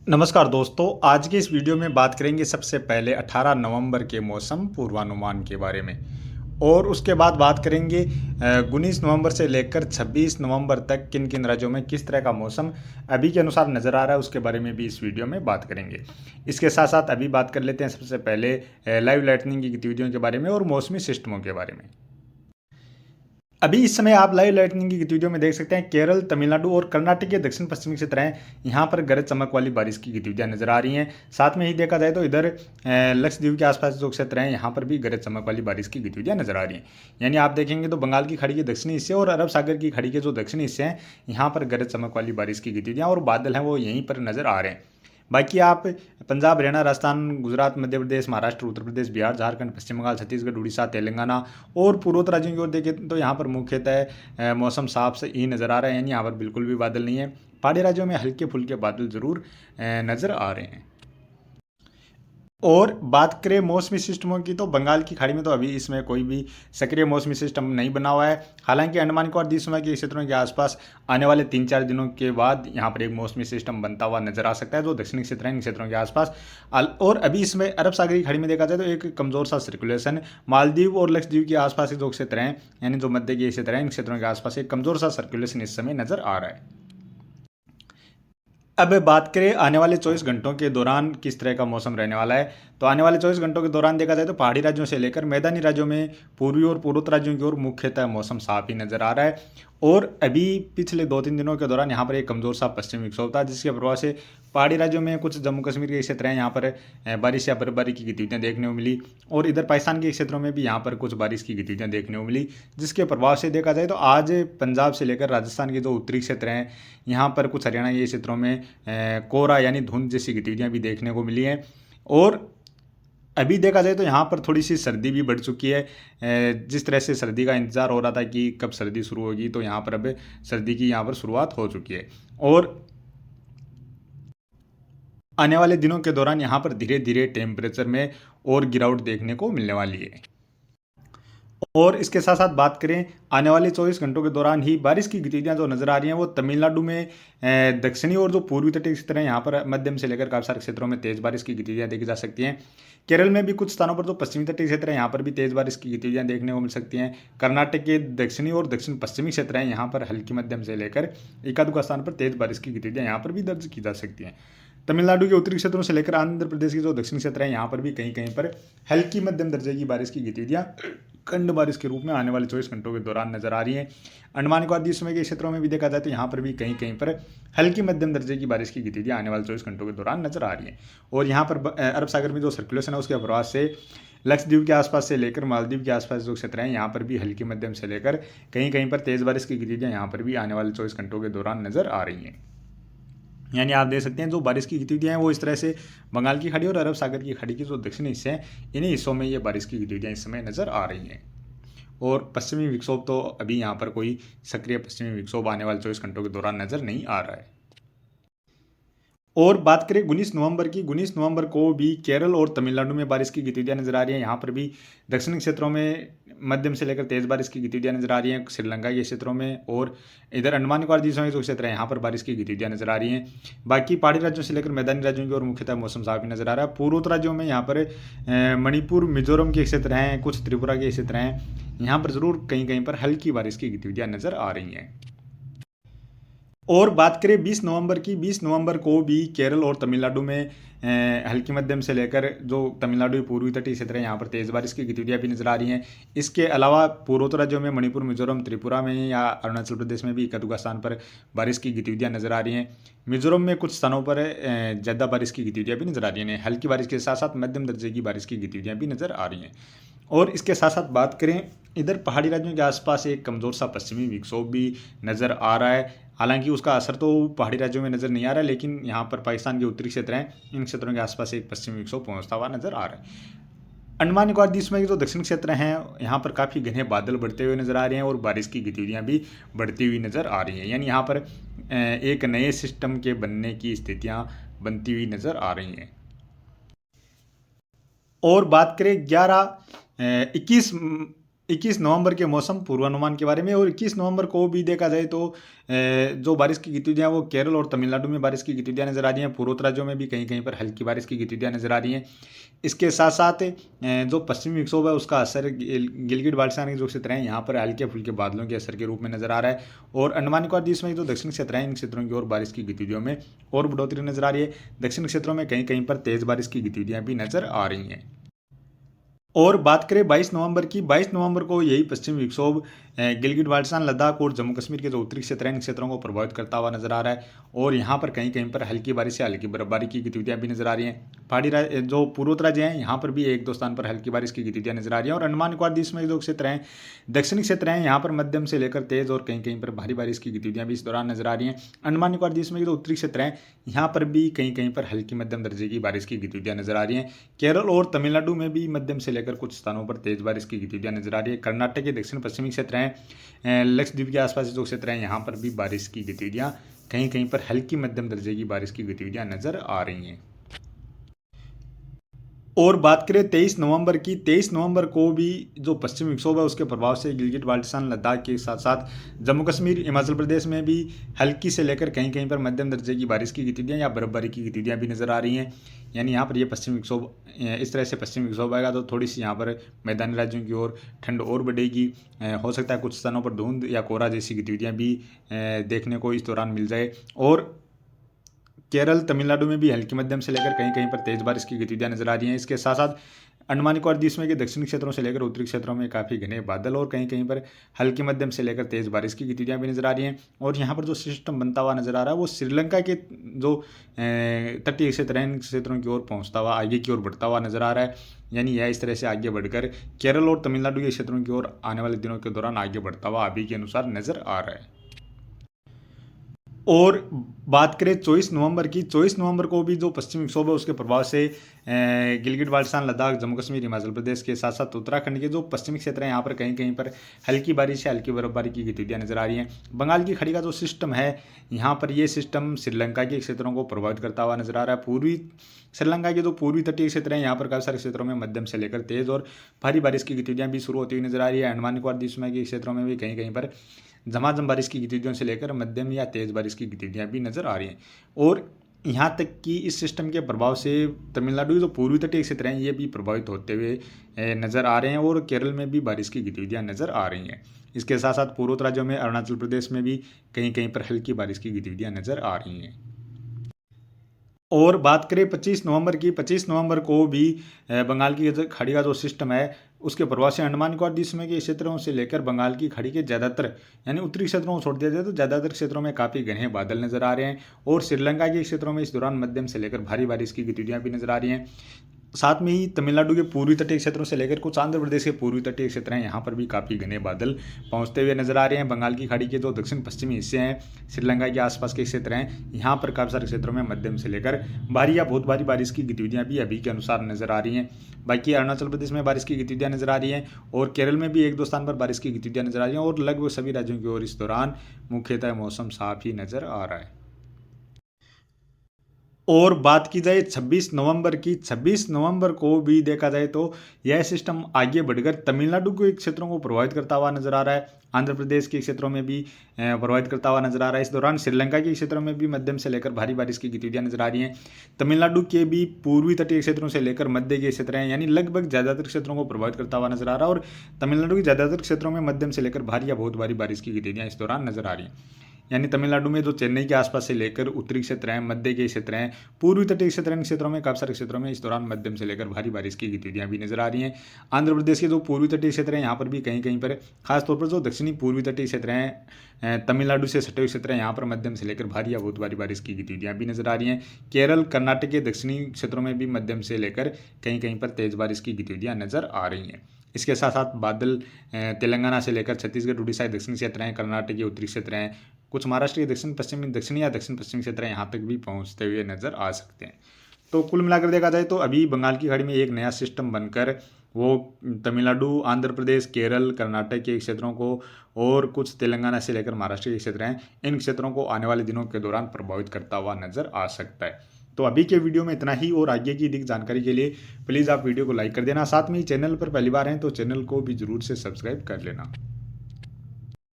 नमस्कार दोस्तों, आज के इस वीडियो में बात करेंगे सबसे पहले 18 नवंबर के मौसम पूर्वानुमान के बारे में और उसके बाद बात करेंगे 19 नवंबर से लेकर 26 नवंबर तक किन किन राज्यों में किस तरह का मौसम अभी के अनुसार नज़र आ रहा है उसके बारे में भी इस वीडियो में बात करेंगे। इसके साथ साथ अभी बात कर लेते हैं सबसे पहले लाइव लाइटनिंग की गतिविधियों के बारे में और मौसमी सिस्टमों के बारे में। अभी इस समय आप लाइव लाइटनिंग की गतिविधियों में देख सकते हैं केरल, तमिलनाडु और कर्नाटक के दक्षिण पश्चिमी क्षेत्र हैं। यहाँ पर गरज चमक वाली बारिश की गतिविधियां नजर आ रही हैं। साथ में ही देखा जाए तो इधर लक्षद्वीप के आसपास जो क्षेत्र हैं यहाँ पर भी गरज चमक वाली बारिश की गतिविधियां नजर आ रही हैं। यानी आप देखेंगे तो बंगाल की खाड़ी के दक्षिणी हिस्से और अरब सागर की खाड़ी के जो दक्षिणी हिस्से हैं यहाँ पर गरज चमक वाली बारिश की गतिविधियां और बादल हैं वो यहीं पर नजर आ रहे हैं। बाकी आप पंजाब, हरियाणा, राजस्थान, गुजरात, मध्य प्रदेश, महाराष्ट्र, उत्तर प्रदेश, बिहार, झारखंड, पश्चिम बंगाल, छत्तीसगढ़, उड़ीसा, तेलंगाना और पूर्वोत्तर राज्यों की ओर देखें तो यहाँ पर मुख्यतः मौसम साफ से ही नज़र आ रहा है। यानी यहाँ पर बिल्कुल भी बादल नहीं है। पहाड़ी राज्यों में हल्के फुल्के बादल जरूर नज़र आ रहे हैं। और बात करें मौसमी सिस्टमों की तो बंगाल की खाड़ी में तो अभी इसमें कोई भी सक्रिय मौसमी सिस्टम नहीं बना हुआ है। हालांकि अंडमान निकोबार द्वीप समूह के क्षेत्रों के आसपास आने वाले 3-4 दिनों के बाद यहाँ पर एक मौसमी सिस्टम बनता हुआ नजर आ सकता है जो दक्षिणी क्षेत्र है इन क्षेत्रों के आसपास। और अभी इसमें अरब सागर की खाड़ी में देखा जाए तो एक कमजोर सा सर्कुलेशन मालदीव और लक्षद्वीप के आसपास के जो क्षेत्र हैं यानी जो मध्य के क्षेत्र हैं इन क्षेत्रों के आसपास एक कमजोर सा सर्कुलेशन इस समय नजर आ रहा है। अब बात करें आने वाले 24 घंटों के दौरान किस तरह का मौसम रहने वाला है तो आने वाले 24 घंटों के दौरान देखा जाए तो पहाड़ी राज्यों से लेकर मैदानी राज्यों में पूर्वी और पूर्वोत्तर राज्यों की ओर मुख्यतः मौसम साफ ही नजर आ रहा है। और अभी पिछले 2-3 दिनों के दौरान यहाँ पर एक कमजोर सा पश्चिमी विक्षोभ था जिसके प्रभाव से पहाड़ी राज्यों में कुछ जम्मू कश्मीर के क्षेत्र हैं यहाँ पर बारिश या बर्फबारी की गतिविधियां देखने को मिली और इधर पाकिस्तान के क्षेत्रों में भी यहाँ पर कुछ बारिश की गतिविधियां देखने को मिली जिसके प्रभाव से देखा जाए तो आज पंजाब से लेकर राजस्थान के जो उत्तरी क्षेत्र हैं यहाँ पर कुछ हरियाणा के क्षेत्रों में कोहरा यानी धुंध जैसी गतिविधियां भी देखने को मिली हैं। और अभी देखा जाए तो यहाँ पर थोड़ी सी सर्दी भी बढ़ चुकी है। जिस तरह से सर्दी का इंतज़ार हो रहा था कि कब सर्दी शुरू होगी तो यहाँ पर अब सर्दी की यहाँ पर शुरुआत हो चुकी है। और आने वाले दिनों के दौरान यहाँ पर धीरे धीरे टेम्परेचर में और गिरावट देखने को मिलने वाली है। और इसके साथ साथ बात करें आने वाले 24 घंटों के दौरान ही बारिश की गतिविधियां जो नज़र आ रही हैं वो तमिलनाडु में दक्षिणी और जो पूर्वी तटीय क्षेत्र हैं यहाँ पर मध्यम से लेकर काफ़ी सारे क्षेत्रों में तेज़ बारिश की गतिविधियां देखी जा सकती हैं। केरल में भी कुछ स्थानों पर जो पश्चिमी तटीय क्षेत्र है यहाँ पर भी तेज़ बारिश की गतिविधियां देखने को मिल सकती हैं। कर्नाटक के दक्षिणी और दक्षिण पश्चिमी क्षेत्र हैं यहाँ पर हल्की मध्यम से लेकर एकाध स्थान पर तेज़ बारिश की गतिविधियां यहाँ पर भी दर्ज की जा सकती हैं। तमिलनाडु के उत्तरी क्षेत्रों से लेकर आंध्र प्रदेश के जो दक्षिणी क्षेत्र हैं यहाँ पर भी कहीं कहीं पर हल्की मध्यम दर्जे की बारिश की गतिविधियां खंड बारिश के रूप में आने वाले 24 घंटों के दौरान नजर आ रही है। अंडमान निकोबार द्वीप समूह के क्षेत्रों में भी देखा जाए तो यहाँ पर भी कहीं कहीं पर हल्की मध्यम दर्जे की बारिश की गतिविधियां आने वाले 24 घंटों के दौरान नजर आ रही है। और यहाँ पर अरब सागर में जो सर्कुलेशन है उसके प्रभाव से लक्षद्वीप के आसपास से लेकर मालदीव के आसपास जो क्षेत्र हैं यहाँ पर भी हल्की मध्यम से लेकर कहीं कहीं पर तेज बारिश की गतिविधियां यहाँ पर भी आने वाले 24 घंटों के दौरान नजर आ रही हैं। यानी आप देख सकते हैं जो बारिश की गतिविधियां हैं वो इस तरह से बंगाल की खाड़ी और अरब सागर की खाड़ी की जो दक्षिणी हिस्से हैं इन्हीं हिस्सों में ये बारिश की गतिविधियां इस समय नजर आ रही हैं। और पश्चिमी विक्षोभ तो अभी यहाँ पर कोई सक्रिय पश्चिमी विक्षोभ आने वाले 24 घंटों के दौरान नजर नहीं आ रहा है। और बात करें 19 नवंबर की, 19 नवंबर को भी केरल और तमिलनाडु में बारिश की गतिविधियां नजर आ रही हैं। यहाँ पर भी दक्षिणी क्षेत्रों में मध्यम से लेकर तेज बारिश की गतिविधियां नजर आ रही हैं श्रीलंका के क्षेत्रों में। और इधर अंडमान निकोबार द्वीप समूह के जो क्षेत्र है यहाँ पर बारिश की गतिविधियां नजर आ रही हैं। बाकी पहाड़ी राज्यों से लेकर मैदानी राज्यों की ओर मुख्यतः मौसम साफ ही नजर आ रहा है। पूर्वोत्तर राज्यों में यहाँ पर मणिपुर, मिजोरम के क्षेत्र हैं, कुछ त्रिपुरा के क्षेत्र हैं, यहाँ पर जरूर कहीं कहीं पर हल्की बारिश की गतिविधियां नजर आ रही हैं। और बात करें 20 नवंबर की, 20 नवंबर को भी केरल और तमिलनाडु में हल्की मध्यम से लेकर जो तमिलनाडु के पूर्वी तटीय क्षेत्र है यहाँ पर तेज़ बारिश की गतिविधियां भी नजर आ रही हैं। इसके अलावा पूर्वोत्तर राज्यों में मणिपुर, मिजोरम, त्रिपुरा में या अरुणाचल प्रदेश में भी एक आध स्थान पर बारिश की गतिविधियां नजर आ रही हैं। मिजोरम में कुछ स्थानों पर ज़्यादा बारिश की गतिविधियां भी नजर आ रही हैं। हल्की बारिश के साथ साथ मध्यम दर्जे की बारिश की गतिविधियां भी नजर आ रही हैं। और इसके साथ साथ बात करें इधर पहाड़ी राज्यों के आसपास एक कमज़ोर सा पश्चिमी विक्षोभ भी नज़र आ रहा है। हालांकि उसका असर तो पहाड़ी राज्यों में नज़र नहीं आ रहा है लेकिन यहाँ पर पाकिस्तान के उत्तरी क्षेत्र हैं इन क्षेत्रों के आसपास एक पश्चिमी विक्षोभ पहुँचता हुआ नजर आ रहा है। अंडमान निकोबार द्वीप समूह के जो दक्षिण क्षेत्र हैं यहाँ पर काफ़ी घने बादल बढ़ते हुए नजर आ रहे हैं और बारिश की गतिविधियाँ भी बढ़ती हुई नजर आ रही हैं। यानी यहाँ पर एक नए सिस्टम के बनने की स्थितियाँ बनती हुई नजर आ रही हैं। और बात करें 11 21 21 नवंबर के मौसम पूर्वानुमान के बारे में। और 21 नवंबर को भी देखा जाए तो जो बारिश की गतिविधियां वो केरल और तमिलनाडु में बारिश की गतिविधियां नजर आ रही हैं। पूर्वोत्तर राज्यों में भी कहीं कहीं पर हल्की बारिश की गतिविधियां नजर आ रही हैं। इसके साथ साथ जो पश्चिमी विक्षोभ है उसका असर गिलगिट बाल्टिस्तान के जो क्षेत्र हैं यहाँ पर हल्के फुल्के बादलों के असर के रूप में नजर आ रहा है। और अंडमान निकोबार द्वीप में जो दक्षिण क्षेत्र हैं इन क्षेत्रों की ओर बारिश की गतिविधियों में और बढ़ोतरी नजर आ रही है। दक्षिण क्षेत्रों में कहीं कहीं पर तेज बारिश की गतिविधियां भी नजर आ रही हैं। और बात करें 22 नवंबर की, 22 नवंबर को यही पश्चिमी विक्षोभ गिलगिट बाल्टिस्तान लद्दाख और जम्मू कश्मीर के जो उत्तरी क्षेत्र हैं इन क्षेत्रों को प्रभावित करता हुआ नजर आ रहा है। और यहाँ पर कहीं कहीं पर हल्की बारिश या हल्की बर्फबारी की गतिविधियां भी नजर आ रही हैं। पहाड़ी जो पूर्वोत्तर राज्य हैं यहाँ पर भी एक दो स्थान पर हल्की बारिश की गतिविधियां नजर आ रही हैं। और अंडमान निकोबार द्वीप में जो क्षेत्र हैं दक्षिणी क्षेत्र हैं यहाँ पर मध्यम से लेकर तेज और कहीं कहीं पर भारी बारिश की गतिविधियां भी इस दौरान नजर आ रही हैं। अंडमान निकोबार द्वीप में जो उत्तरी क्षेत्र हैं यहाँ पर भी कहीं कहीं पर हल्की मध्यम दर्जे की बारिश की गतिविधियां नजर आ रही हैं। केरल और तमिलनाडु में भी मध्यम से लेकर कुछ स्थानों पर तेज बारिश की गतिविधियां नजर आ रही है। कर्नाटक के दक्षिण पश्चिमी क्षेत्र हैं लक्षद्वीप के आसपास जो क्षेत्र हैं यहाँ पर भी बारिश की गतिविधियां कहीं कहीं पर हल्की मध्यम दर्जे की बारिश की गतिविधियां नजर आ रही हैं। और बात करें 23 नवंबर की, 23 नवंबर को भी जो पश्चिमी विक्षोभ है उसके प्रभाव से गिलगिट बाल्टिस्तान लद्दाख के साथ साथ जम्मू कश्मीर हिमाचल प्रदेश में भी हल्की से लेकर कहीं कहीं पर मध्यम दर्जे की बारिश की गतिविधियां या बर्फबारी की गतिविधियां भी नजर आ रही हैं। यानी यहाँ पर ये पश्चिमी विक्षोभ इस तरह से पश्चिमी विक्षोभ आएगा तो थोड़ी सी यहाँ पर मैदानी राज्यों की ओर ठंड और बढ़ेगी। हो सकता है कुछ स्थानों पर धुंध या कोहरा जैसी गतिविधियां भी देखने को इस दौरान मिल जाए। और केरल तमिलनाडु में भी हल्की मध्यम से लेकर कहीं कहीं पर तेज बारिश की गतिविधियां नजर आ रही हैं। इसके साथ साथ अंडमान निकोबार द्वीप में के दक्षिणी क्षेत्रों से लेकर उत्तरी क्षेत्रों में काफ़ी घने बादल और कहीं कहीं पर हल्की मध्यम से लेकर तेज बारिश की गतिविधियां भी नजर आ रही हैं। और यहाँ पर जो सिस्टम बनता हुआ नजर आ रहा है वो श्रीलंका के जो तटीय क्षेत्र हैं इन क्षेत्रों की ओर पहुँचता हुआ आगे की ओर बढ़ता हुआ नजर आ रहा है। यानी यह इस तरह से आगे बढ़कर केरल और तमिलनाडु के क्षेत्रों की ओर आने वाले दिनों के दौरान आगे बढ़ता हुआ अभी के अनुसार नजर आ रहा है। और बात करें 24 नवंबर की, 24 नवंबर को भी जो पश्चिमी विक्षोभ है उसके प्रभाव से गिलगिट बाल्टिस्तान लद्दाख जम्मू कश्मीर हिमाचल प्रदेश के साथ साथ उत्तराखंड के जो पश्चिमी क्षेत्र हैं यहाँ पर कहीं कहीं पर हल्की बारिश या हल्की बर्फबारी की गतिविधियां नजर आ रही हैं। बंगाल की खाड़ी का जो सिस्टम है यहाँ पर ये सिस्टम श्रीलंका के क्षेत्रों को प्रभावित करता हुआ नजर आ रहा है। पूर्वी श्रीलंका के जो पूर्वी तटीय क्षेत्र हैं यहाँ पर काफ़ी सारे क्षेत्रों में मध्यम से लेकर तेज और भारी बारिश की गतिविधियां भी शुरू होती हुई नजर आ रही है। अंडमान निकोबार द्वीप के क्षेत्रों में भी कहीं कहीं पर झमाझम बारिश की गतिविधियों से लेकर मध्यम या तेज बारिश की गतिविधियां भी नजर आ रही हैं। और यहाँ तक कि इस सिस्टम के प्रभाव से तमिलनाडु के जो पूर्वी तटीय क्षेत्र हैं ये भी प्रभावित होते हुए नजर आ रहे हैं। और केरल में भी बारिश की गतिविधियां नजर आ रही हैं। इसके साथ साथ पूर्वोत्तर राज्यों में अरुणाचल प्रदेश में भी कहीं कहीं पर हल्की बारिश की गतिविधियां नजर आ रही हैं। और बात करें 25 नवंबर की, 25 नवंबर को भी बंगाल की खाड़ी का जो सिस्टम है उसके प्रभाव से अंडमान निकोबार द्वीप के क्षेत्रों से लेकर बंगाल की खाड़ी के ज़्यादातर यानी उत्तरी क्षेत्रों को छोड़ दिया जाए तो ज़्यादातर क्षेत्रों में काफ़ी घने बादल नजर आ रहे हैं। और श्रीलंका के क्षेत्रों में इस दौरान मध्यम से लेकर भारी बारिश की गतिविधियां भी नजर आ रही हैं। साथ में ही तमिलनाडु के पूर्वी तटीय क्षेत्रों से लेकर कुछ आंध्र प्रदेश के पूर्वी तटीय क्षेत्र हैं यहाँ पर भी काफ़ी घने बादल पहुँचते हुए नजर आ रहे हैं। बंगाल की खाड़ी के जो दक्षिण पश्चिमी हिस्से हैं श्रीलंका के आसपास के क्षेत्र हैं यहाँ पर काफ़ी सारे क्षेत्रों में मध्यम से लेकर भारी या बहुत भारी बारिश की गतिविधियां भी अभी के अनुसार नजर आ रही हैं। बाकी अरुणाचल प्रदेश में बारिश की गतिविधियां नजर आ रही हैं और केरल में भी एक दो स्थान पर बारिश की गतिविधियां नजर आ रही हैं। और लगभग सभी राज्यों की ओर इस दौरान मुख्यतः मौसम साफ ही नजर आ रहा है। और बात की जाए 26 नवंबर की, 26 नवंबर को भी देखा जाए तो यह सिस्टम आगे बढ़कर तमिलनाडु के क्षेत्रों को प्रभावित करता हुआ नजर आ रहा है। आंध्र प्रदेश के क्षेत्रों में भी प्रभावित करता हुआ नजर आ रहा है। इस दौरान श्रीलंका के क्षेत्रों में भी मध्यम से लेकर भारी बारिश की गतिविधियां नजर आ रही हैं। तमिलनाडु के भी पूर्वी तटीय क्षेत्रों से लेकर मध्य के क्षेत्र हैं यानी लगभग ज़्यादातर क्षेत्रों को प्रभावित करता हुआ नजर आ रहा है। और तमिलनाडु के ज़्यादातर क्षेत्रों में मध्यम से लेकर भारी या बहुत भारी बारिश की गतिविधियां इस दौरान नजर आ रही हैं। यानी तमिलनाडु में जो चेन्नई के आसपास से लेकर उत्तरी क्षेत्र हैं, मध्य के क्षेत्र हैं, पूर्वी तटीय क्षेत्र हैं, इन क्षेत्रों में काफ़ी सारे क्षेत्रों में इस दौरान मध्यम से लेकर भारी बारिश की गतिविधियां भी नजर आ रही हैं। आंध्र प्रदेश के जो पूर्वी तटीय क्षेत्र हैं यहाँ पर भी कहीं कहीं पर खासतौर पर जो दक्षिणी पूर्वी तटीय क्षेत्र हैं तमिलनाडु से सटे हुए क्षेत्र हैं यहाँ पर मध्यम से लेकर भारी या बहुत भारी बारिश की गतिविधियां भी नजर आ रही हैं। केरल कर्नाटक के दक्षिणी क्षेत्रों में भी मध्यम से लेकर कहीं कहीं पर तेज बारिश की गतिविधियां नजर आ रही हैं। इसके साथ साथ बादल तेलंगाना से लेकर छत्तीसगढ़ उड़ीसा दक्षिणी क्षेत्र हैं, कर्नाटक के उत्तरी क्षेत्र हैं, कुछ महाराष्ट्र के दक्षिणी या दक्षिण पश्चिमी क्षेत्र यहाँ तक भी पहुँचते हुए नजर आ सकते हैं। तो कुल मिलाकर देखा जाए तो अभी बंगाल की खाड़ी में एक नया सिस्टम बनकर वो तमिलनाडु, आंध्र प्रदेश, केरल, कर्नाटक के क्षेत्रों को और कुछ तेलंगाना से लेकर महाराष्ट्र के क्षेत्र हैं इन क्षेत्रों को आने वाले दिनों के दौरान प्रभावित करता हुआ नजर आ सकता है। तो अभी के वीडियो में इतना ही, और आगे की अधिक जानकारी के लिए प्लीज़ आप वीडियो को लाइक कर देना। साथ में ही चैनल पर पहली बार हैं तो चैनल को भी ज़रूर से सब्सक्राइब कर लेना।